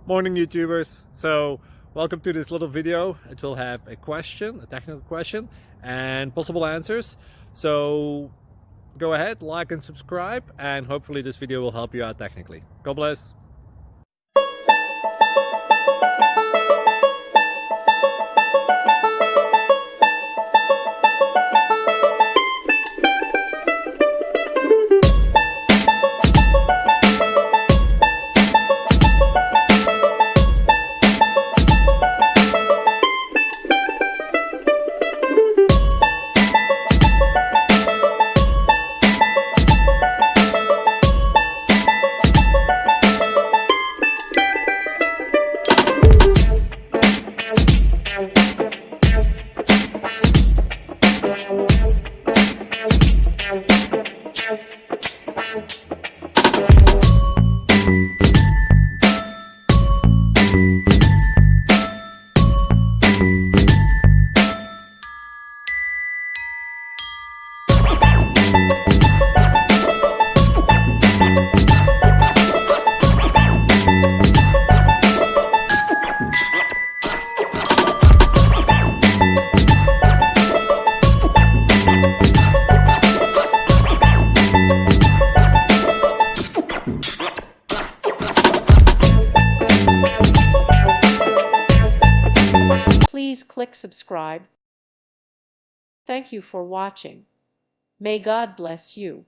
Morning YouTubers. So welcome to this little video. It will have a question, a technical question, and possible answers. So go ahead, like and subscribe, and hopefully this video will help you out technically. God bless. Please click subscribe. Thank you for watching. May God bless you.